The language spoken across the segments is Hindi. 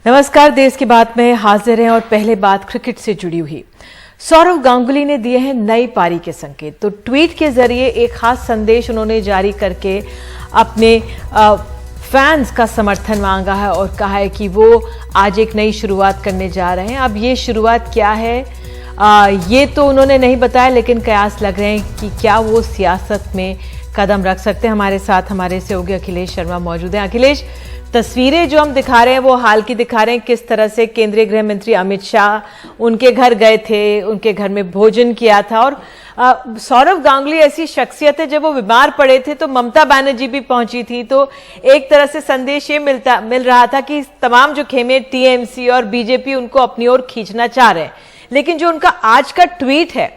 नमस्कार। देश की बात में हाजिर हैं और पहले बात क्रिकेट से जुड़ी हुई। सौरव गांगुली ने दिए हैं नई पारी के संकेत। तो ट्वीट के जरिए एक खास संदेश उन्होंने जारी करके अपने फैंस का समर्थन मांगा है और कहा है कि वो आज एक नई शुरुआत करने जा रहे हैं। अब ये शुरुआत क्या है ये तो उन्होंने नहीं बताया, लेकिन कयास लग रहे हैं कि क्या वो सियासत में कदम रख सकते हैं। हमारे साथ हमारे सहयोगी अखिलेश शर्मा मौजूद हैं। अखिलेश, तस्वीरें जो हम दिखा रहे हैं वो हाल की दिखा रहे हैं, किस तरह से केंद्रीय गृह मंत्री अमित शाह उनके घर गए थे, उनके घर में भोजन किया था। और सौरव गांगुली ऐसी शख्सियत है, जब वो बीमार पड़े थे तो ममता बनर्जी भी पहुंची थी। तो एक तरह से संदेश ये मिल रहा था कि तमाम जो खेमे टीएमसी और बीजेपी उनको अपनी ओर खींचना चाह रहे हैं। लेकिन जो उनका आज का ट्वीट है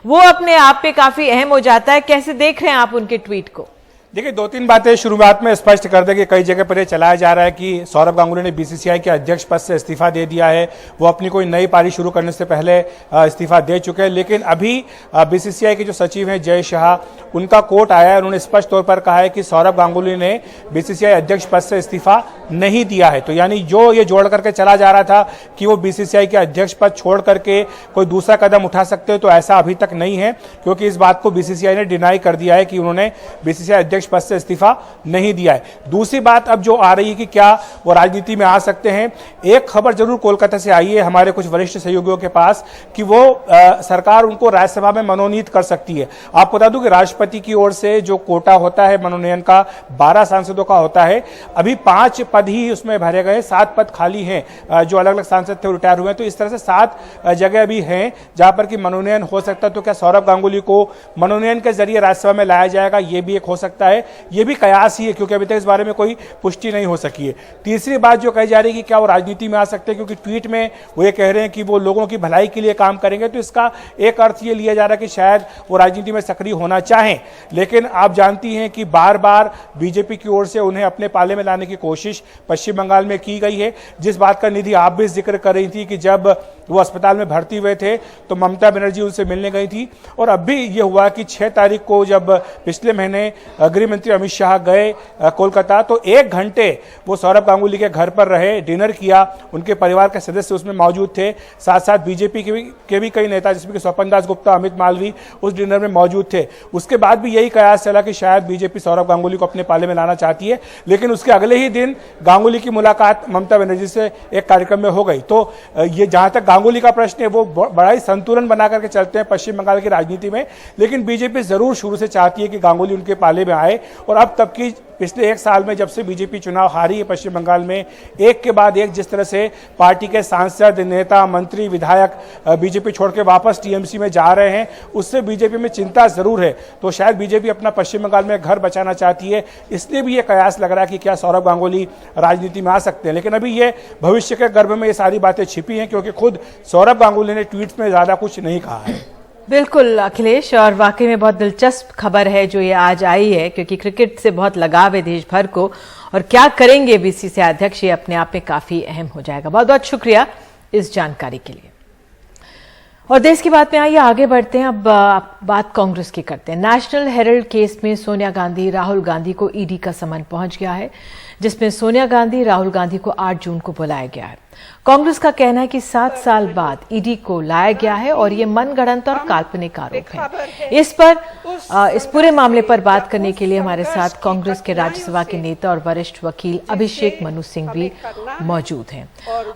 वो अपने आप पे काफी अहम हो जाता है। कैसे देख रहे हैं आप उनके ट्वीट को? देखिए, दो तीन बातें शुरुआत में स्पष्ट कर दें कि कई जगह पर यह चलाया जा रहा है कि सौरव गांगुली ने बीसीसीआई के अध्यक्ष पद से इस्तीफा दे दिया है। वो अपनी कोई नई पारी शुरू करने से पहले इस्तीफा दे चुके हैं। लेकिन अभी बीसीसीआई के जो सचिव हैं जय शाह, उनका कोट आया है। उन्होंने स्पष्ट तौर पर कहा है कि सौरव गांगुली ने बीसीसीआई अध्यक्ष पद से इस्तीफा नहीं दिया है। तो यानी जो ये जोड़ करके चला जा रहा था कि वो बीसीसीआई के अध्यक्ष पद छोड़ करके कोई दूसरा कदम उठा सकते हो, तो ऐसा अभी तक नहीं है, क्योंकि इस बात को बीसीसीआई ने डिनाई कर दिया है कि उन्होंने बीसीसीआई अध्यक्ष पद से इस्तीफा नहीं दिया है। दूसरी बात अब जो आ रही है कि क्या वो राजनीति में आ सकते हैं। एक खबर जरूर कोलकाता से आई है हमारे कुछ वरिष्ठ सहयोगियों के पास कि वो सरकार उनको राज्यसभा में मनोनीत कर सकती है। आपको बता दूं कि राष्ट्रपति की ओर से जो कोटा होता है मनोनयन का, 12 सांसदों का होता है। अभी 5 पद ही उसमें भरे गए, 7 पद खाली हैं। जो अलग अलग सांसद थे रिटायर हुए हैं। तो इस तरह से 7 जगह अभी हैं जहां पर कि मनोनयन हो सकता है। तो क्या सौरव गांगुली को मनोनयन के जरिए राज्यसभा में लाया जाएगा, यह भी एक हो सकता है। यह भी कयास ही है, क्योंकि अभी तक इस बारे में कोई पुष्टि नहीं हो सकी है। तीसरी बात जो कही जा रही है कि क्या वो राजनीति में आ सकते हैं, क्योंकि ट्वीट में वो ये कह रहे हैं कि वो लोगों की भलाई के लिए काम करेंगे। तो इसका एक अर्थ ये लिया जा रहा है कि शायद वो राजनीति में सक्रिय होना चाहें। लेकिन आप जानती हैं कि बार बार बीजेपी की ओर से उन्हें अपने पाले में लाने की कोशिश पश्चिम बंगाल में की गई है। जिस बात का निधि आप भी जिक्र कर रही थी कि जब वो अस्पताल में भर्ती हुए थे तो ममता बनर्जी उनसे मिलने गई थी। और अब भी ये हुआ कि 6 तारीख को जब पिछले महीने गृह मंत्री अमित शाह गए कोलकाता, तो 1 घंटे वो सौरव गांगुली के घर पर रहे, डिनर किया। उनके परिवार के सदस्य उसमें मौजूद थे, साथ साथ बीजेपी के भी कई नेता जिसमें स्वपन दास गुप्ता, अमित मालवीय उस डिनर में मौजूद थे। उसके बाद भी यही कयास चला कि शायद बीजेपी सौरव गांगुली को अपने पाले में लाना चाहती है। लेकिन उसके अगले ही दिन गांगुली की मुलाकात ममता बनर्जी से एक कार्यक्रम में हो गई। तो ये जहां तक गांगुली का प्रश्न है, वो बड़ा ही संतुलन बना करके चलते हैं पश्चिम बंगाल की राजनीति में। लेकिन बीजेपी जरूर शुरू से चाहती है कि गांगुली उनके पाले में आए। और अब तक की पिछले 1 साल में जब से बीजेपी चुनाव हारी है पश्चिम बंगाल में, एक के बाद एक जिस तरह से पार्टी के सांसद, नेता, मंत्री, विधायक बीजेपी छोड़ के वापस टीएमसी में जा रहे हैं, उससे बीजेपी में चिंता जरूर है। तो शायद बीजेपी अपना पश्चिम बंगाल में घर बचाना चाहती है। इसलिए भी ये कयास लग रहा है कि क्या सौरव गांगुली राजनीति में आ सकते हैं। लेकिन अभी ये भविष्य के गर्भ में ये सारी बातें छिपी हैं, क्योंकि खुद सौरव गांगुली ने ट्वीट्स में ज्यादा कुछ नहीं कहा है। बिल्कुल अखिलेश, और वाकई में बहुत दिलचस्प खबर है जो ये आज आई है, क्योंकि क्रिकेट से बहुत लगाव है देश भर को। और क्या करेंगे बीसीसीआई अध्यक्ष, ये अपने आप में काफी अहम हो जाएगा। बहुत बहुत शुक्रिया इस जानकारी के लिए। और देश की बात में आइए आगे बढ़ते हैं। अब बात कांग्रेस की करते हैं। नेशनल हेराल्ड केस में सोनिया गांधी, राहुल गांधी को ईडी का समन पहुंच गया है, जिसमें सोनिया गांधी, राहुल गांधी को 8 जून को बुलाया गया है। कांग्रेस का कहना है कि 7 साल बाद ईडी को लाया गया है और ये मनगढ़ंत और काल्पनिक आरोप है। इस पूरे मामले पर बात करने के लिए हमारे साथ कांग्रेस के राज्यसभा के नेता और वरिष्ठ वकील अभिषेक मनु सिंघवी मौजूद हैं।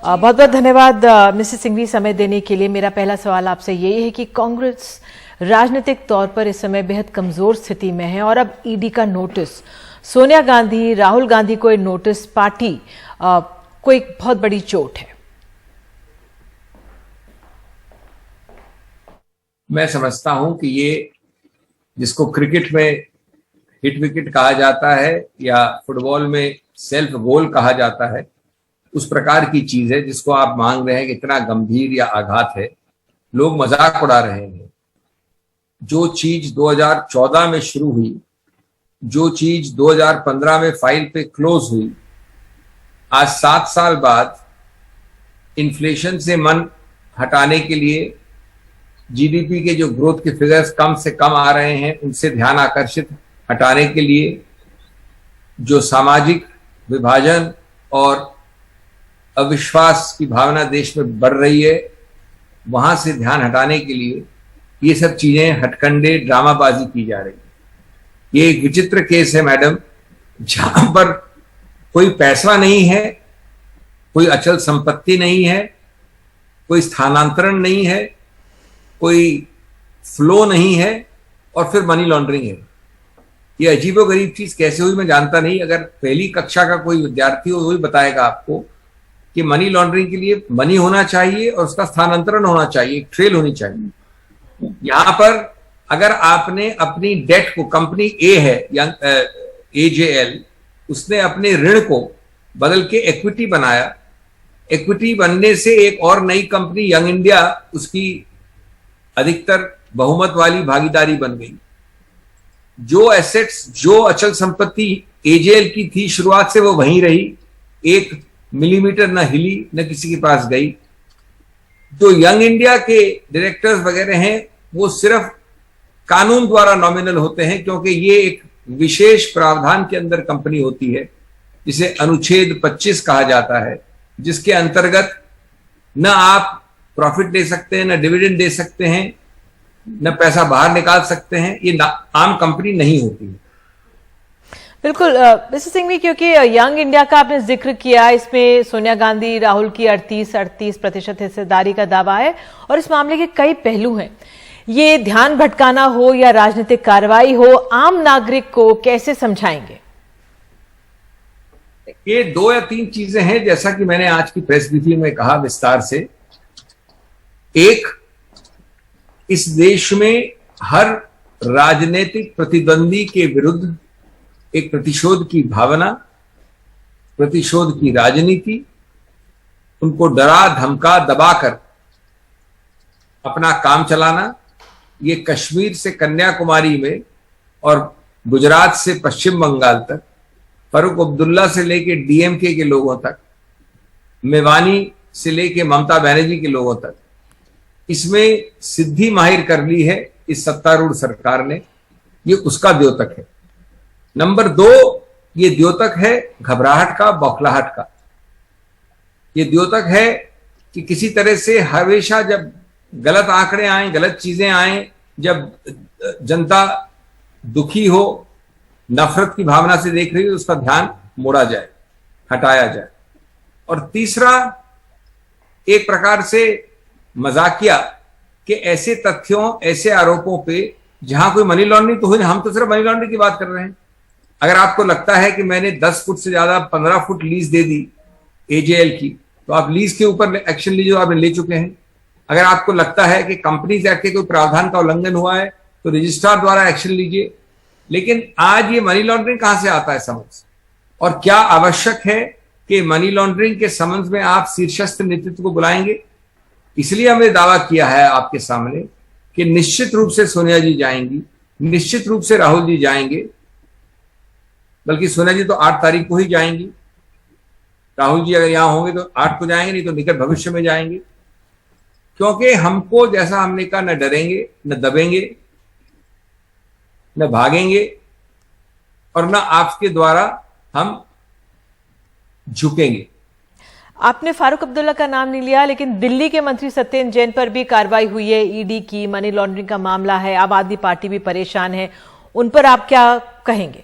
बहुत बहुत धन्यवाद मिसेस सिंघवी समय देने के लिए। मेरा पहला सवाल आपसे यही है कि कांग्रेस राजनीतिक तौर पर इस समय बेहद कमजोर स्थिति में है, और अब ईडी का नोटिस, सोनिया गांधी, राहुल गांधी को नोटिस पार्टी को एक बहुत बड़ी चोट है। मैं समझता हूं कि ये जिसको क्रिकेट में हिट विकेट कहा जाता है या फुटबॉल में सेल्फ गोल कहा जाता है, उस प्रकार की चीज है जिसको आप मांग रहे हैं कि इतना गंभीर या आघात है। लोग मजाक उड़ा रहे हैं। जो चीज 2014 में शुरू हुई, जो चीज 2015 में फाइल पे क्लोज हुई, आज 7 साल बाद इन्फ्लेशन से मन हटाने के लिए, जीडीपी के जो ग्रोथ के फिगर्स कम से कम आ रहे हैं उनसे ध्यान आकर्षित हटाने के लिए, जो सामाजिक विभाजन और अविश्वास की भावना देश में बढ़ रही है, वहां से ध्यान हटाने के लिए ये सब चीजें हटकंडे ड्रामाबाजी की जा रही है। ये एक विचित्र केस है मैडम, जहां पर कोई पैसा नहीं है, कोई अचल संपत्ति नहीं है, कोई स्थानांतरण नहीं है, कोई फ्लो नहीं है, और फिर मनी लॉन्ड्रिंग है। ये अजीबोगरीब चीज कैसे हुई मैं जानता नहीं। अगर पहली कक्षा का कोई विद्यार्थी हो, वही बताएगा आपको कि मनी लॉन्ड्रिंग के लिए मनी होना चाहिए और उसका स्थानांतरण होना चाहिए, एक ट्रेल होनी चाहिए। यहां पर अगर आपने अपनी डेट को, कंपनी ए है या AJL, उसने अपने ऋण को बदल के इक्विटी बनाया, इक्विटी बनने से एक और नई कंपनी यंग इंडिया, उसकी अधिकतर बहुमत वाली भागीदारी बन गई। जो एसेट्स, जो अचल संपत्ति AJL की थी शुरुआत से, वो वहीं रही, 1 मिलीमीटर न हिली न किसी के पास गई। जो यंग इंडिया के डायरेक्टर्स वगैरह हैं, वो सिर्फ कानून द्वारा नॉमिनल होते हैं, क्योंकि ये एक विशेष प्रावधान के अंदर कंपनी होती है जिसे अनुच्छेद 25 कहा जाता है, जिसके अंतर्गत न आप प्रॉफिट ले सकते हैं, न डिविडेंड दे सकते हैं, न पैसा बाहर निकाल सकते हैं। ये आम कंपनी नहीं होती है। बिल्कुल मिस्टर सिंघवी, क्योंकि यंग इंडिया का आपने जिक्र किया, इसमें सोनिया गांधी राहुल की 38% हिस्सेदारी का दावा है और इस मामले के कई पहलू हैं। ये ध्यान भटकाना हो या राजनीतिक कार्रवाई हो, आम नागरिक को कैसे समझाएंगे? ये 2 या 3 चीजें हैं, जैसा कि मैंने आज की प्रेस ब्रीफिंग में कहा विस्तार से। एक, इस देश में हर राजनीतिक प्रतिद्वंदी के विरुद्ध एक प्रतिशोध की भावना, प्रतिशोध की राजनीति, उनको डरा धमका दबाकर अपना काम चलाना, ये कश्मीर से कन्याकुमारी में और गुजरात से पश्चिम बंगाल तक, फारूक अब्दुल्ला से लेके DMK के लोगों तक, मेवानी से लेके ममता बनर्जी के लोगों तक, इसमें सिद्धि माहिर कर ली है इस सत्तारूढ़ सरकार ने। ये उसका द्योतक है। नंबर 2, ये द्योतक है घबराहट का, बौखलाहट का। ये द्योतक है कि किसी तरह से हमेशा जब गलत आंकड़े आए, गलत चीजें आए, जब जनता दुखी हो, नफरत की भावना से देख रही हो, उसका ध्यान मोड़ा जाए, हटाया जाए। और तीसरा, एक प्रकार से मजाकिया कि ऐसे तथ्यों, ऐसे आरोपों पे जहां कोई मनी लॉन्ड्रिंग तो हुई, हम तो सिर्फ मनी लॉन्ड्रिंग की बात कर रहे हैं। अगर आपको लगता है कि मैंने 10 फुट से ज्यादा 15 फुट लीज दे दी AJL की, तो आप लीज के ऊपर एक्शन लीजिए, आप ले चुके हैं। अगर आपको लगता है कि कंपनीज एक्ट के कोई प्रावधान का उल्लंघन हुआ है, तो रजिस्ट्रार द्वारा एक्शन लीजिए। लेकिन आज ये मनी लॉन्ड्रिंग कहां से आता है समझ, और क्या आवश्यक है कि मनी लॉन्ड्रिंग के संबंध में आप शीर्षस्थ नेतृत्व को बुलाएंगे? इसलिए हमने दावा किया है आपके सामने कि निश्चित रूप से सोनिया जी जाएंगी, निश्चित रूप से राहुल जी जाएंगे, बल्कि सोनिया जी तो 8 तारीख को ही जाएंगी। राहुल जी अगर यहां होंगे तो 8 को जाएंगे, नहीं तो निकट भविष्य में जाएंगे। क्योंकि हमको, जैसा हमने कहा, न डरेंगे, न दबेंगे, न भागेंगे, और न आपके द्वारा हम झुकेंगे। आपने फारूक अब्दुल्ला का नाम नहीं लिया, लेकिन दिल्ली के मंत्री सत्येंद्र जैन पर भी कार्रवाई हुई है ED की, मनी लॉन्ड्रिंग का मामला है, आम आदमी पार्टी भी परेशान है, उन पर आप क्या कहेंगे?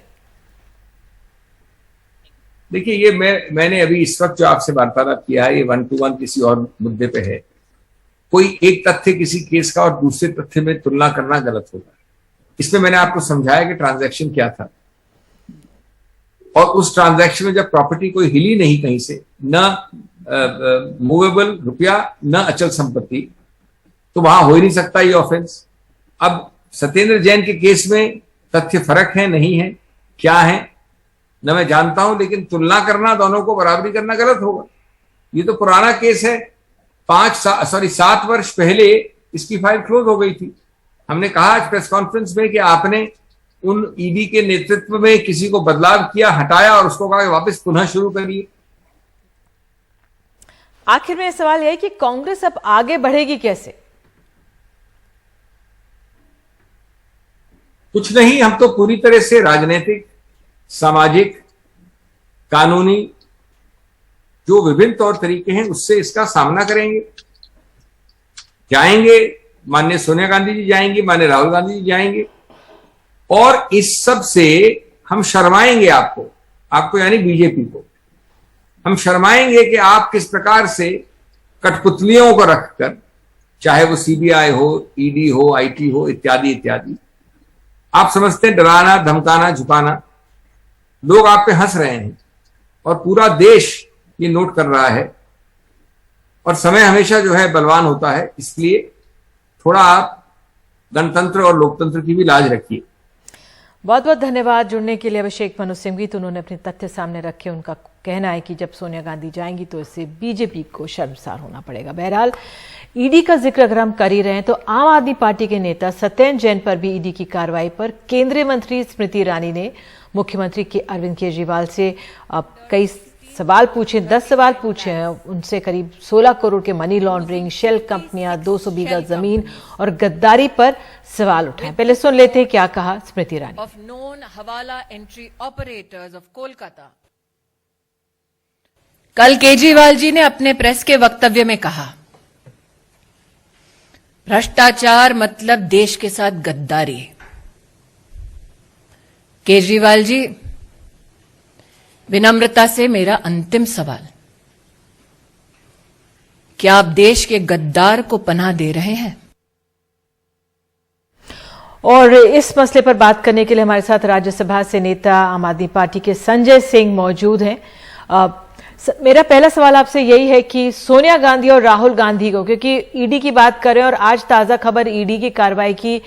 देखिए, ये मैंने अभी इस वक्त जो आपसे वार्तालाप किया है, ये 1 to 1 किसी और मुद्दे पे है। कोई एक तथ्य किसी केस का और दूसरे तथ्य में तुलना करना गलत होगा। इसमें मैंने आपको समझाया कि ट्रांजैक्शन क्या था, और उस ट्रांजैक्शन में जब प्रॉपर्टी कोई हिली नहीं कहीं से, न मूवेबल रुपया, न अचल संपत्ति, तो वहां हो ही नहीं सकता ये ऑफेंस। अब सत्येंद्र जैन के केस में तथ्य फर्क है, नहीं है, क्या है न मैं जानता हूं, लेकिन तुलना करना, दोनों को बराबरी करना गलत होगा। ये तो पुराना केस है, 7 वर्ष पहले इसकी फाइल क्लोज हो गई थी। हमने कहा आज प्रेस कॉन्फ्रेंस में कि आपने उन ED के नेतृत्व में किसी को बदलाव किया, हटाया, और उसको कहा कि वापस पुनः शुरू करिए। आखिर में सवाल यह है कि कांग्रेस अब आगे बढ़ेगी कैसे? कुछ नहीं, हम तो पूरी तरह से राजनीतिक, सामाजिक, कानूनी जो विभिन्न तौर तरीके हैं उससे इसका सामना करेंगे। जाएंगे, माननीय सोनिया गांधी जी जाएंगी, माननीय राहुल गांधी जी जाएंगे, और इस सब से हम शर्माएंगे आपको यानी बीजेपी को हम शर्माएंगे कि आप किस प्रकार से कठपुतलियों को रखकर, चाहे वो सीबीआई हो, ईडी हो, आईटी हो, इत्यादि इत्यादि, आप समझते हैं डराना, धमकाना, झुकाना। लोग आप पे हंस रहे हैं और पूरा देश ये नोट कर रहा है, और समय हमेशा जो है बलवान होता है, इसलिए थोड़ा आप गणतंत्र और लोकतंत्र की भी लाज रखिए। बहुत बहुत धन्यवाद जुड़ने के लिए अभिषेक मनु सिंघवी। तो उन्होंने अपने तथ्य सामने रखे। उनका कहना है कि जब सोनिया गांधी जाएंगी तो इससे बीजेपी को शर्मसार होना पड़ेगा। बहरहाल ईडी का जिक्र अगर हम कर ही रहे हैं तो आम आदमी पार्टी के नेता सत्येंद्र जैन पर भी ईडी की कार्रवाई पर केंद्रीय मंत्री स्मृति ईरानी ने मुख्यमंत्री के अरविंद केजरीवाल से कई सवाल पूछे, 10 सवाल पूछे हैं उनसे। करीब 16 करोड़ के मनी लॉन्ड्रिंग, शेल कंपनियां, 200 बीघा जमीन और गद्दारी पर सवाल उठाए। पहले सुन लेते हैं क्या कहा स्मृति ईरानी। ऑफ नोन हवाला एंट्री ऑपरेटर्स ऑफ कोलकाता। कल केजरीवाल जी ने अपने प्रेस के वक्तव्य में कहा, भ्रष्टाचार मतलब देश के साथ गद्दारी। केजरीवाल जी, विनम्रता से मेरा अंतिम सवाल, क्या आप देश के गद्दार को पनाह दे रहे हैं? और इस मसले पर बात करने के लिए हमारे साथ राज्यसभा से नेता आम आदमी पार्टी के संजय सिंह मौजूद हैं। मेरा पहला सवाल आपसे यही है कि सोनिया गांधी और राहुल गांधी को, क्योंकि ईडी की बात कर रहे हैं और आज ताजा खबर ईडी की कार्रवाई की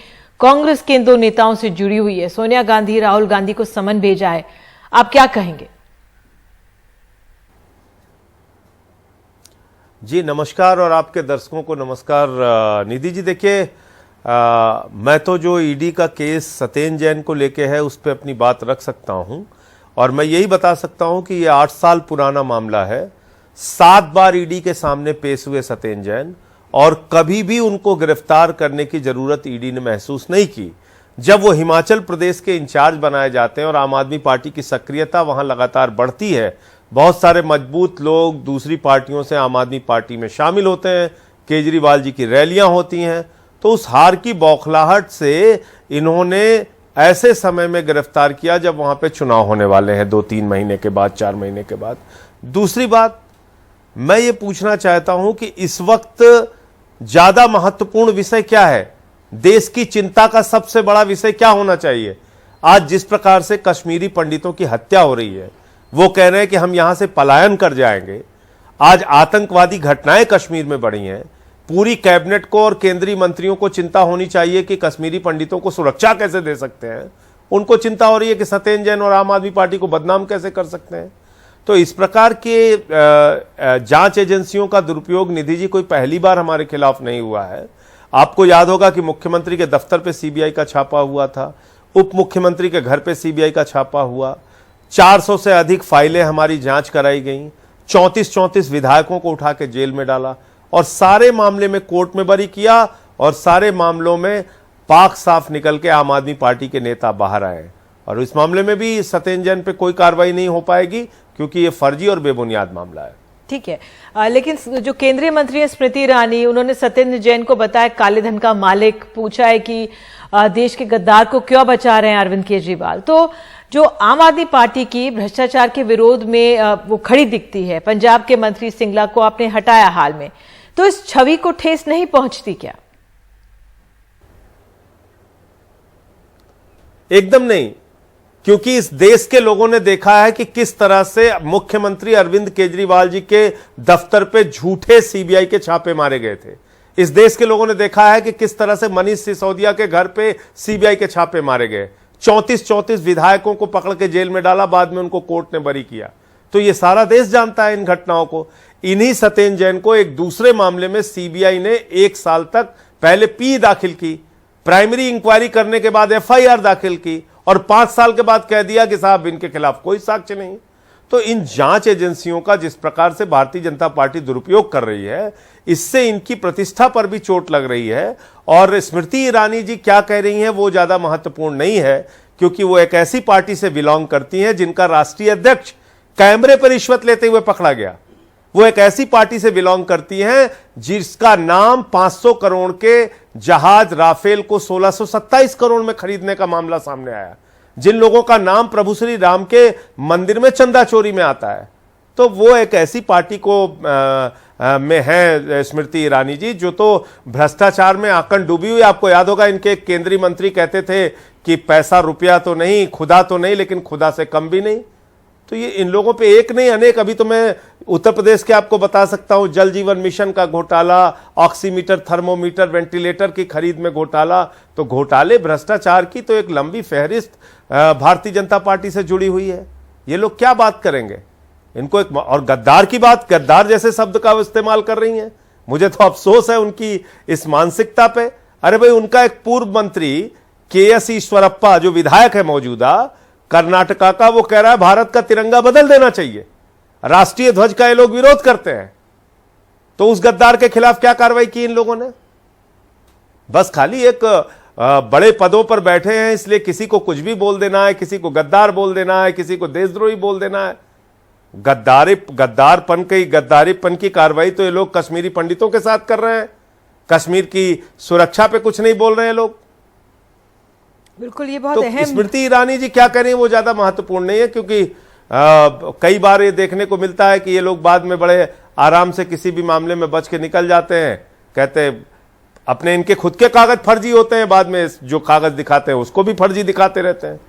कांग्रेस के इन दो नेताओं से जुड़ी हुई है, सोनिया गांधी राहुल गांधी को समन भेजा है, आप क्या कहेंगे? जी नमस्कार, और आपके दर्शकों को नमस्कार। निधि जी, देखिए, मैं तो जो ईडी का केस सत्येंद्र जैन को लेके है उस पर अपनी बात रख सकता हूं, और मैं यही बता सकता हूं कि ये 8 साल पुराना मामला है। 7 बार ईडी के सामने पेश हुए सत्येंद्र जैन, और कभी भी उनको गिरफ्तार करने की जरूरत ईडी ने महसूस नहीं की। जब वो हिमाचल प्रदेश के इंचार्ज बनाए जाते हैं और आम आदमी पार्टी की सक्रियता वहां लगातार बढ़ती है, बहुत सारे मजबूत लोग दूसरी पार्टियों से आम आदमी पार्टी में शामिल होते हैं, केजरीवाल जी की रैलियां होती हैं, तो उस हार की बौखलाहट से इन्होंने ऐसे समय में गिरफ्तार किया जब वहां पे चुनाव होने वाले हैं 2-3 महीने के बाद, 4 महीने के बाद। दूसरी बात, मैं ये पूछना चाहता हूं कि इस वक्त ज्यादा महत्वपूर्ण विषय क्या है? देश की चिंता का सबसे बड़ा विषय क्या होना चाहिए? आज जिस प्रकार से कश्मीरी पंडितों की हत्या हो रही है, वो कह रहे हैं कि हम यहां से पलायन कर जाएंगे। आज आतंकवादी घटनाएं कश्मीर में बढ़ी हैं। पूरी कैबिनेट को और केंद्रीय मंत्रियों को चिंता होनी चाहिए कि कश्मीरी पंडितों को सुरक्षा कैसे दे सकते हैं। उनको चिंता हो रही है कि सत्येंद्र जैन और आम आदमी पार्टी को बदनाम कैसे कर सकते हैं। तो इस प्रकार के जांच एजेंसियों का दुरुपयोग, निधि जी, कोई पहली बार हमारे खिलाफ नहीं हुआ है। आपको याद होगा कि मुख्यमंत्री के दफ्तर पे सीबीआई का छापा हुआ था, उप मुख्यमंत्री के घर पे सीबीआई का छापा हुआ, 400 से अधिक फाइलें हमारी जांच कराई गई, 34 विधायकों को उठा के जेल में डाला, और सारे मामले में कोर्ट में बरी किया, और सारे मामलों में पाक साफ निकल के आम आदमी पार्टी के नेता बाहर आए। और इस मामले में भी सत्येंद्र जैन पे कोई कार्रवाई नहीं हो पाएगी, क्योंकि ये फर्जी और बेबुनियाद मामला है। ठीक है, लेकिन जो केंद्रीय मंत्री है स्मृति ईरानी, उन्होंने सत्येंद्र जैन को बताया काले धन का मालिक। पूछा है कि देश के गद्दार को क्यों बचा रहे हैं अरविंद केजरीवाल। तो जो आम आदमी पार्टी की भ्रष्टाचार के विरोध में वो खड़ी दिखती है, पंजाब के मंत्री सिंगला को आपने हटाया हाल में, तो इस छवि को ठेस नहीं पहुंचती क्या? एकदम नहीं, क्योंकि इस देश के लोगों ने देखा है कि किस तरह से मुख्यमंत्री अरविंद केजरीवाल जी के दफ्तर पे झूठे सीबीआई के छापे मारे गए थे। इस देश के लोगों ने देखा है कि किस तरह से मनीष सिसोदिया के घर पे सीबीआई के छापे मारे गए, 34 विधायकों को पकड़ के जेल में डाला, बाद में उनको कोर्ट ने बरी किया। तो ये सारा देश जानता है इन घटनाओं को। इन्हीं सत्येंद्र जैन को एक दूसरे मामले में सीबीआई ने 1 साल तक पहले पी दाखिल की, प्राइमरी इंक्वायरी करने के बाद एफआईआर दाखिल की, और 5 साल के बाद कह दिया कि साहब इनके खिलाफ कोई साक्ष्य नहीं। तो इन जांच एजेंसियों का जिस प्रकार से भारतीय जनता पार्टी दुरुपयोग कर रही है, इससे इनकी प्रतिष्ठा पर भी चोट लग रही है। और स्मृति ईरानी जी क्या कह रही हैं वो ज्यादा महत्वपूर्ण नहीं है, क्योंकि वो एक ऐसी पार्टी से बिलोंग करती हैं जिनका राष्ट्रीय अध्यक्ष कैमरे पर रिश्वत लेते हुए पकड़ा गया। वो एक ऐसी पार्टी से बिलोंग करती हैं जिसका नाम 500 करोड़ के जहाज राफेल को 1627 करोड़ में खरीदने का मामला सामने आया, जिन लोगों का नाम प्रभु श्री राम के मंदिर में चंदा चोरी में आता है। तो वो एक ऐसी पार्टी को में है स्मृति ईरानी जी, जो तो भ्रष्टाचार में आंकन डूबी हुई। आपको याद होगा इनके केंद्रीय मंत्री कहते थे कि पैसा रुपया तो नहीं, खुदा तो नहीं, लेकिन खुदा से कम भी नहीं। तो ये इन लोगों पे एक नहीं अनेक, अभी तो मैं उत्तर प्रदेश के आपको बता सकता हूं, जल जीवन मिशन का घोटाला, ऑक्सीमीटर, थर्मोमीटर, वेंटिलेटर की खरीद में घोटाला। तो घोटाले भ्रष्टाचार की तो एक लंबी फहरिस्त भारतीय जनता पार्टी से जुड़ी हुई है। ये लोग क्या बात करेंगे? इनको एक, और गद्दार की बात, गद्दार जैसे शब्द का इस्तेमाल कर रही हैं। मुझे तो अफसोस है उनकी इस मानसिकता पे। अरे भाई, उनका एक पूर्व मंत्री के.एस. ईश्वरप्पा जो विधायक है मौजूदा कर्नाटका का, वो कह रहा है भारत का तिरंगा बदल देना चाहिए, राष्ट्रीय ध्वज का ये लोग विरोध करते हैं। तो उस गद्दार के खिलाफ क्या कार्रवाई की इन लोगों ने? बस खाली एक बड़े पदों पर बैठे हैं इसलिए किसी को कुछ भी बोल देना है, किसी को गद्दार बोल देना है, किसी को देशद्रोही बोल देना है। गद्दारीपन की कार्रवाई तो ये लोग कश्मीरी पंडितों के साथ कर रहे हैं। कश्मीर की सुरक्षा पे कुछ नहीं बोल रहे हैं लोग। बिल्कुल, ये बहुत तो अहम। स्मृति ईरानी जी क्या करें वो ज्यादा महत्वपूर्ण नहीं है, क्योंकि कई बार ये देखने को मिलता है कि ये लोग बाद में बड़े आराम से किसी भी मामले में बच के निकल जाते हैं। कहते हैं अपने इनके खुद के कागज फर्जी होते हैं, बाद में जो कागज दिखाते हैं उसको भी फर्जी दिखाते रहते हैं।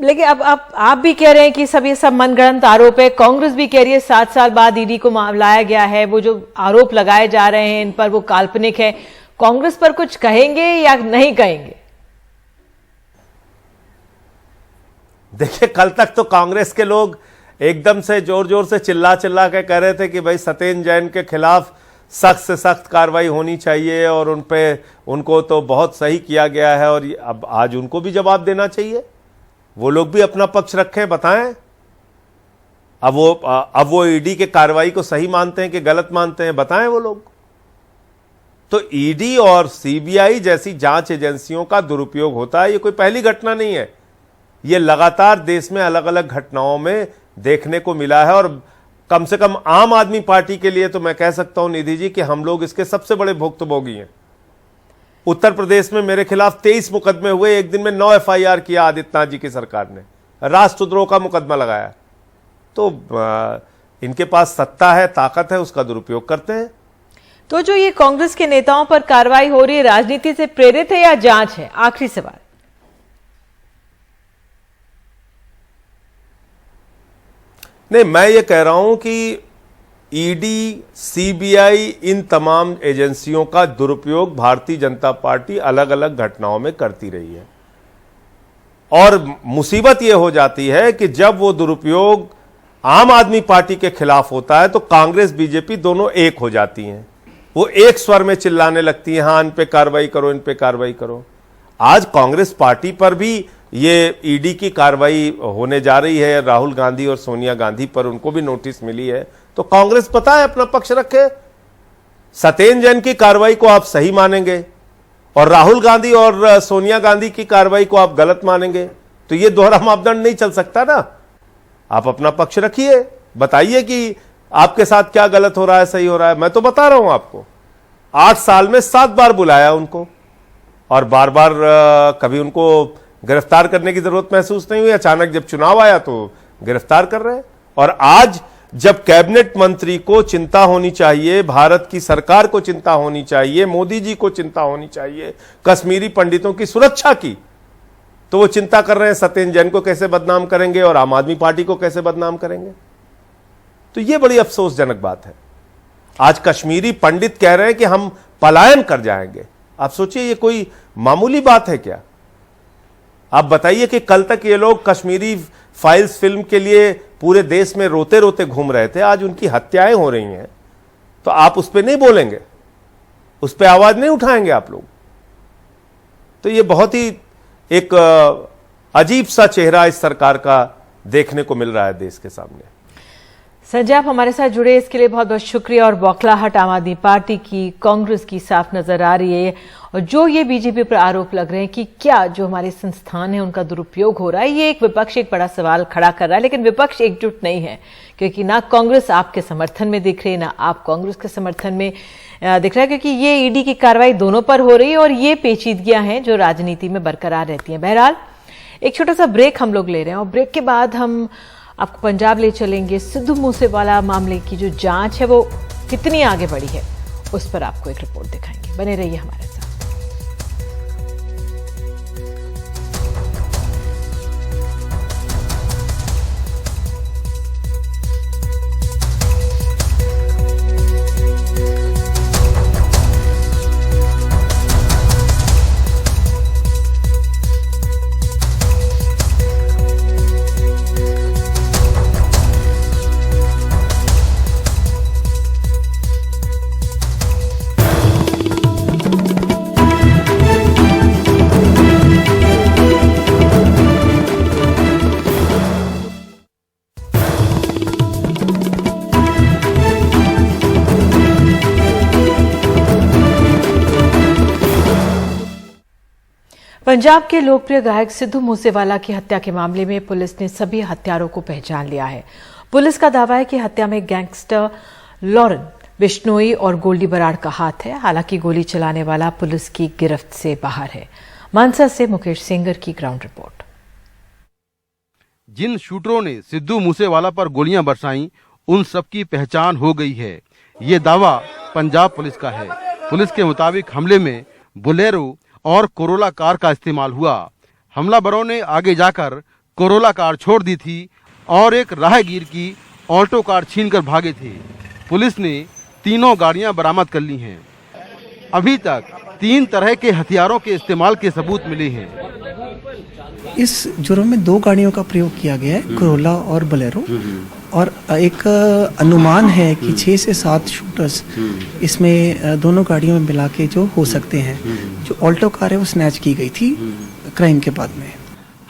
लेकिन अब आप भी कह रहे हैं कि सब ये सब मनगढ़ंत आरोप है। कांग्रेस भी कह रही है 7 साल बाद ईडी को लाया गया है, वो जो आरोप लगाए जा रहे हैं इन पर वो काल्पनिक है। कांग्रेस पर कुछ कहेंगे या नहीं कहेंगे? देखिए, कल तक तो कांग्रेस के लोग एकदम से जोर जोर से चिल्ला चिल्ला के कह रहे थे कि भाई सत्येंद्र जैन के खिलाफ सख्त से सख्त कार्रवाई होनी चाहिए और उनको तो बहुत सही किया गया है, और अब आज उनको भी जवाब देना चाहिए। वो लोग भी अपना पक्ष रखें, बताएं। अब वो ईडी के कार्रवाई को सही मानते हैं कि गलत मानते हैं, बताएं वो लोग। तो ईडी और सीबीआई जैसी जांच एजेंसियों का दुरुपयोग होता है, ये कोई पहली घटना नहीं है। ये लगातार देश में अलग अलग घटनाओं में देखने को मिला है, और कम से कम आम आदमी पार्टी के लिए तो मैं कह सकता हूं निधि जी कि हम लोग इसके सबसे बड़े भुक्तभोगी हैं। उत्तर प्रदेश में मेरे खिलाफ 23 मुकदमे हुए, एक दिन में 9 एफआईआर किया आदित्यनाथ जी की सरकार ने, राष्ट्रद्रोह का मुकदमा लगाया। तो इनके पास सत्ता है, ताकत है, उसका दुरुपयोग करते हैं। तो जो ये कांग्रेस के नेताओं पर कार्रवाई हो रही है, राजनीति से प्रेरित है या जांच है? आखिरी सवाल। नहीं, मैं ये कह रहा हूं कि ईडी, सीबीआई, इन तमाम एजेंसियों का दुरुपयोग भारतीय जनता पार्टी अलग अलग घटनाओं में करती रही है। और मुसीबत यह हो जाती है कि जब वो दुरुपयोग आम आदमी पार्टी के खिलाफ होता है तो कांग्रेस बीजेपी दोनों एक हो जाती हैं। वो एक स्वर में चिल्लाने लगती हैं, हाँ इन पे कार्रवाई करो, इन पे कार्रवाई करो। आज कांग्रेस पार्टी पर भी ये ईडी की कार्रवाई होने जा रही है, राहुल गांधी और सोनिया गांधी पर उनको भी नोटिस मिली है। तो कांग्रेस पता है अपना पक्ष रखे। सत्येंद्र जैन की कार्रवाई को आप सही मानेंगे और राहुल गांधी और सोनिया गांधी की कार्रवाई को आप गलत मानेंगे, तो ये दोहरा मापदंड नहीं चल सकता ना। आप अपना पक्ष रखिए, बताइए कि आपके साथ क्या गलत हो रहा है, सही हो रहा है। मैं तो बता रहा हूं आपको, 8 साल में 7 बार बुलाया उनको, और बार बार कभी उनको गिरफ्तार करने की जरूरत महसूस नहीं हुई। अचानक जब चुनाव आया तो गिरफ्तार कर रहे हैं। और आज जब कैबिनेट मंत्री को चिंता होनी चाहिए, भारत की सरकार को चिंता होनी चाहिए, मोदी जी को चिंता होनी चाहिए कश्मीरी पंडितों की सुरक्षा की, तो वो चिंता कर रहे हैं सत्येंद्र जैन को कैसे बदनाम करेंगे और आम आदमी पार्टी को कैसे बदनाम करेंगे। तो ये बड़ी अफसोसजनक बात है। आज कश्मीरी पंडित कह रहे हैं कि हम पलायन कर जाएंगे। आप सोचिए, ये कोई मामूली बात है क्या? आप बताइए कि कल तक ये लोग कश्मीरी फाइल्स फिल्म के लिए पूरे देश में रोते रोते घूम रहे थे, आज उनकी हत्याएं हो रही हैं, तो आप उस पर नहीं बोलेंगे, उस पर आवाज नहीं उठाएंगे आप लोग। तो ये बहुत ही एक अजीब सा चेहरा इस सरकार का देखने को मिल रहा है देश के सामने। संजय, आप हमारे साथ जुड़े इसके लिए बहुत बहुत शुक्रिया। और बौखलाहट आम आदमी पार्टी की, कांग्रेस की साफ नजर आ रही है। और जो ये बीजेपी पर आरोप लग रहे हैं कि क्या जो हमारे संस्थान है उनका दुरुपयोग हो रहा है, ये एक विपक्ष एक बड़ा सवाल खड़ा कर रहा है। लेकिन विपक्ष एकजुट नहीं है, क्योंकि ना कांग्रेस आपके समर्थन में दिख रही है, ना आप कांग्रेस के समर्थन में दिख रहा है, क्योंकि ये ईडी की कार्रवाई दोनों पर हो रही है और ये पेचीदगियां हैं जो राजनीति में बरकरार रहती हैं। बहरहाल एक छोटा सा ब्रेक हम लोग ले रहे हैं और ब्रेक के बाद हम आपको पंजाब ले चलेंगे। सिद्धू मूसेवाला मामले की जो जांच है वो कितनी आगे बढ़ी है, उस पर आपको एक रिपोर्ट दिखाएंगे। बने रहिए हमारे साथ। पंजाब के लोकप्रिय गायक सिद्धू मूसेवाला की हत्या के मामले में पुलिस ने सभी हत्यारों को पहचान लिया है। पुलिस का दावा है कि हत्या में गैंगस्टर लॉरेन बिश्नोई और गोल्डी बराड़ का हाथ है। हालांकि गोली चलाने वाला पुलिस की गिरफ्त से बाहर है। मानसा से मुकेश सेंगर की ग्राउंड रिपोर्ट। जिन शूटरों ने सिद्धू मूसेवाला पर गोलियां बरसाईं, उन सबकी पहचान हो गई है। ये दावा पंजाब पुलिस का है। पुलिस के मुताबिक हमले में बोलेरो और कोरोला कार का इस्तेमाल हुआ। हमलावरों ने आगे जाकर कोरोला कार छोड़ दी थी और एक राहगीर की ऑल्टो कार छीनकर भागे थे। पुलिस ने तीनों गाड़ियां बरामद कर ली हैं। अभी तक 3 तरह के हथियारों के इस्तेमाल के सबूत मिले हैं। इस जुर्म में 2 गाड़ियों का प्रयोग किया गया है, कोरोला और बोलेरो, और एक अनुमान है कि 6 से 7 शूटर्स इसमें दोनों गाड़ियों में मिला के जो हो सकते हैं। जो ऑल्टो कार है वो स्नैच की गई थी क्राइम के बाद में।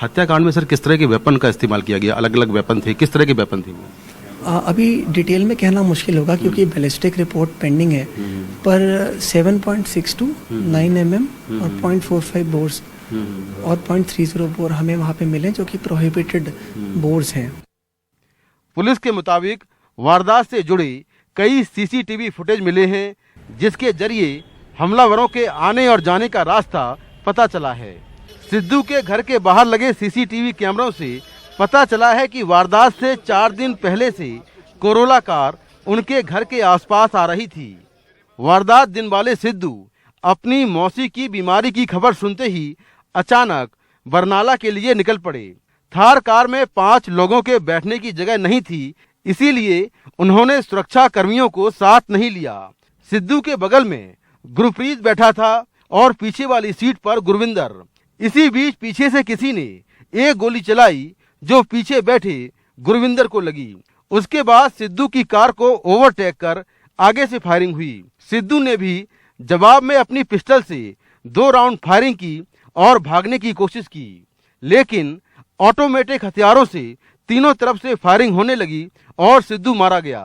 हत्याकांड में सर किस तरह के वेपन का इस्तेमाल किया गया? अलग अलग वेपन थे, किस तरह के वेपन थे? अभी डिटेल में कहना मुश्किल होगा क्योंकि बैलिस्टिक रिपोर्ट पेंडिंग है, पर 7.62 9 mm और 0.45 बोर्स और 0.30 बोर हमें वहाँ पे मिले, जो कि प्रोहिबिटेड बोर्स हैं। पुलिस के मुताबिक वारदात से जुड़े कई सीसीटीवी फुटेज मिले हैं, जिसके जरिए हमलावरों के आने और जाने का रास्ता पता चला है। सिद्धू के घर के बाहर लगे सीसीटीवी कैमरों से पता चला है कि वारदात से 4 दिन पहले से कोरोला कार उनके घर के आसपास आ रही थी। वारदात दिन वाले सिद्धू अपनी मौसी की बीमारी की खबर सुनते ही अचानक बरनाला के लिए निकल पड़े। थार कार में 5 लोगों के बैठने की जगह नहीं थी, इसीलिए उन्होंने सुरक्षा कर्मियों को साथ नहीं लिया। सिद्धू के बगल में गुरप्रीत बैठा था और पीछे वाली सीट पर गुरविंदर। इसी बीच पीछे से किसी ने एक गोली चलाई जो पीछे बैठे गुरविंदर को लगी। उसके बाद सिद्धू की कार को ओवरटेक कर आगे से फायरिंग हुई। सिद्धू ने भी जवाब में अपनी पिस्टल से 2 राउंड फायरिंग की और भागने की कोशिश की, लेकिन ऑटोमेटिक हथियारों से तीनों तरफ से फायरिंग होने लगी और सिद्धू मारा गया।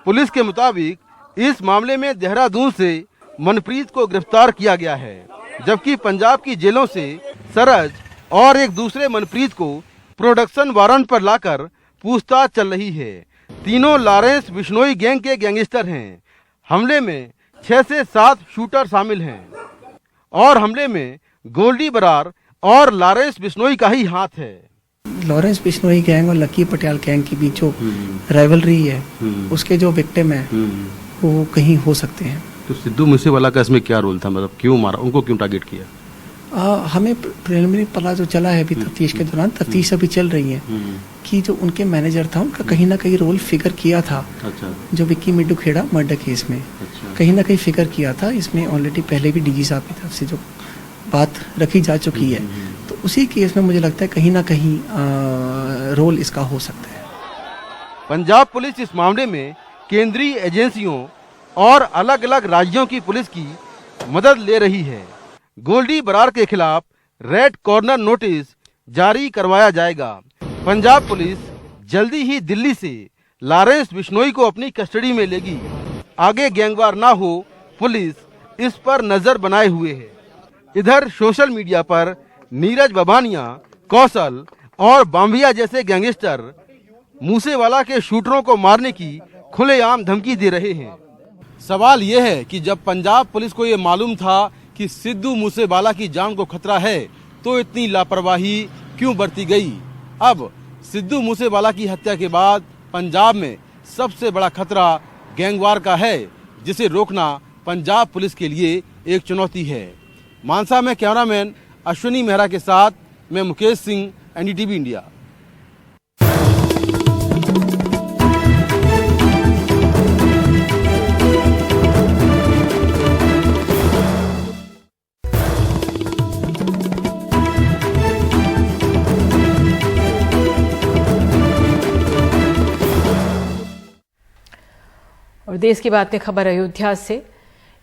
पुलिस के मुताबिक इस मामले में देहरादून से मनप्रीत को गिरफ्तार किया गया है, जबकि पंजाब की जेलों से सरज और एक दूसरे मनप्रीत को प्रोडक्शन वारंट पर लाकर पूछताछ चल रही है। तीनों लॉरेंस बिश्नोई गैंग के गैंगस्टर हैं। हमले में 6 से 7 शूटर शामिल हैं और हमले में गोल्डी बराड़ और लॉरेंस बिश्नोई का ही हाथ है। लॉरेंस बिश्नोई गैंग और लकी पटियाल गैंग के बीच जो राइवलरी है, उसके जो विक्टिम है वो कहीं हो सकते हैं। तो सिद्धू मूसेवाला का इसमें क्या रोल था? मतलब क्यों मारा, उनको क्यों टारगेट किया? हमें प्रिलिमिनरी पता जो चला है अभी तफ्तीश के दौरान, तफ्तीश अभी चल रही है, कि जो उनके मैनेजर था उनका कहीं ना कहीं रोल फिगर किया था। अच्छा। जो विक्की मिड्डू खेड़ा मर्डर केस में कहीं ना कहीं फिगर किया था। इसमें ऑलरेडी पहले भी डीजी साहब की तरफ से जो बात रखी जा चुकी है, तो उसी केस में मुझे लगता है कहीं ना कहीं रोल इसका हो सकता है। पंजाब पुलिस इस मामले में केंद्रीय एजेंसियों और अलग अलग राज्यों की पुलिस की मदद ले रही है। गोल्डी बराड़ के खिलाफ रेड कॉर्नर नोटिस जारी करवाया जाएगा। पंजाब पुलिस जल्दी ही दिल्ली से लॉरेंस बिश्नोई को अपनी कस्टडी में लेगी। आगे गैंगवार ना हो, पुलिस इस पर नजर बनाए हुए है। इधर सोशल मीडिया पर नीरज बबानिया, कौशल और बाम्बिया जैसे गैंगस्टर मूसेवाला के शूटरों को मारने की खुलेआम धमकी दे रहे हैं। सवाल यह है कि जब पंजाब पुलिस को ये मालूम था कि सिद्धू मूसेवाला की जान को खतरा है, तो इतनी लापरवाही क्यों बरती गई? अब सिद्धू मूसेवाला की हत्या के बाद पंजाब में सबसे बड़ा खतरा गैंगवार का है, जिसे रोकना पंजाब पुलिस के लिए एक चुनौती है। मानसा में कैमरामैन अश्विनी मेहरा के साथ मैं मुकेश सिंह, एनडीटीवी इंडिया। और देश की बात में खबर अयोध्या से।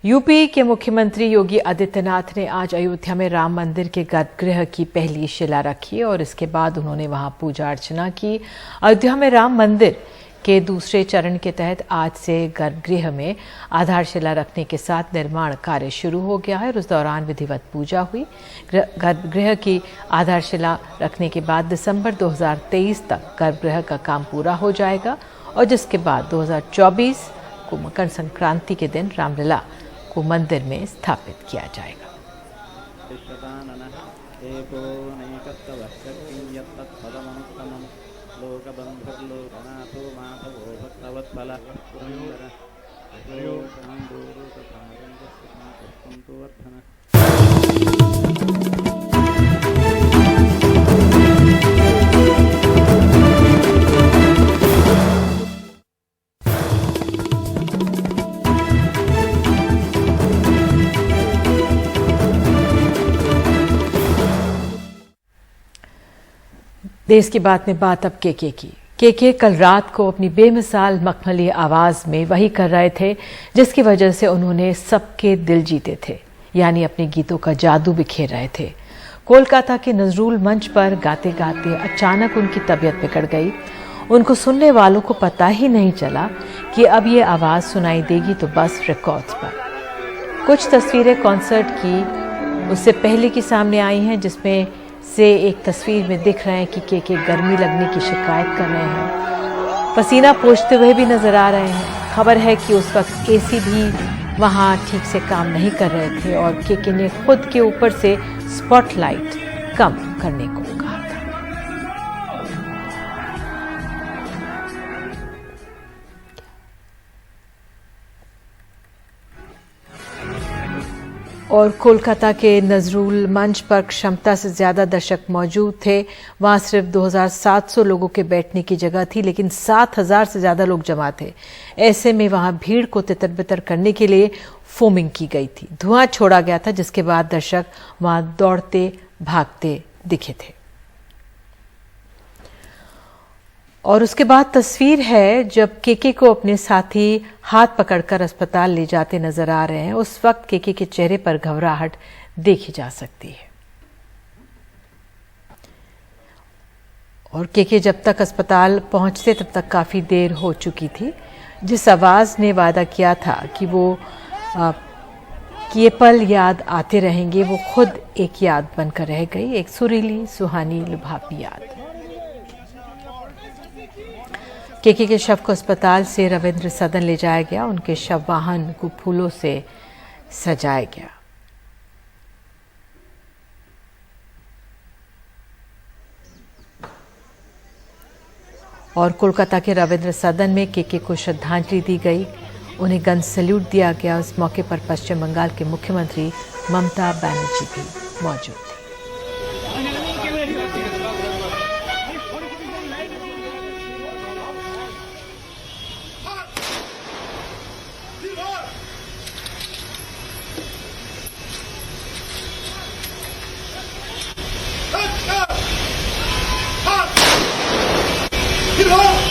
यूपी के मुख्यमंत्री योगी आदित्यनाथ ने आज अयोध्या में राम मंदिर के गर्भगृह की पहली शिला रखी और इसके बाद उन्होंने वहां पूजा अर्चना की। अयोध्या में राम मंदिर के दूसरे चरण के तहत आज से गर्भगृह में आधारशिला रखने के साथ निर्माण कार्य शुरू हो गया है और उस दौरान विधिवत पूजा हुई। गर्भगृह की आधारशिला रखने के बाद दिसंबर 2023 तक गर्भगृह का काम पूरा हो जाएगा और जिसके बाद 2024 को मकर संक्रांति के दिन रामलला को मंदिर में स्थापित किया जाएगा। देश की बात में बात अब केके की। केके कल रात को अपनी बेमिसाल मखमली आवाज में वही कर रहे थे जिसकी वजह से उन्होंने सबके दिल जीते थे, यानी अपने गीतों का जादू बिखेर रहे थे। कोलकाता के नजरूल मंच पर गाते गाते अचानक उनकी तबीयत बिगड़ गई। उनको सुनने वालों को पता ही नहीं चला कि अब ये आवाज सुनाई देगी तो बस रिकॉर्ड्स पर। कुछ तस्वीरें कॉन्सर्ट की उससे पहले की सामने आई हैं, जिसमें से एक तस्वीर में दिख रहे हैं कि केके गर्मी लगने की शिकायत कर रहे हैं, पसीना पोंछते हुए भी नजर आ रहे हैं। खबर है कि उस वक्त एसी भी वहां ठीक से काम नहीं कर रहे थे और केके ने खुद के ऊपर से स्पॉटलाइट कम करने को कहा था। और कोलकाता के नजरूल मंच पर क्षमता से ज्यादा दर्शक मौजूद थे। वहां सिर्फ 2700 लोगों के बैठने की जगह थी, लेकिन 7000 से ज्यादा लोग जमा थे। ऐसे में वहां भीड़ को तितर बितर करने के लिए फोमिंग की गई थी। धुआं छोड़ा गया था, जिसके बाद दर्शक वहां दौड़ते भागते दिखे थे। और उसके बाद तस्वीर है जब केके को अपने साथी हाथ पकड़कर अस्पताल ले जाते नजर आ रहे हैं। उस वक्त केके के चेहरे पर घबराहट देखी जा सकती है। और केके जब तक अस्पताल पहुंचते तब तक काफी देर हो चुकी थी। जिस आवाज ने वादा किया था कि ये पल याद आते रहेंगे, वो खुद एक याद बनकर रह गई, एक सुरीली सुहानी लुभावनी याद। केके के शव को अस्पताल से रविंद्र सदन ले जाया गया। उनके शव वाहन को फूलों से सजाया गया। और कोलकाता के रविंद्र सदन में केके को श्रद्धांजलि दी गई। उन्हें गन सैल्यूट दिया गया। इस मौके पर पश्चिम बंगाल के मुख्यमंत्री ममता बनर्जी भी मौजूद थे। Get off!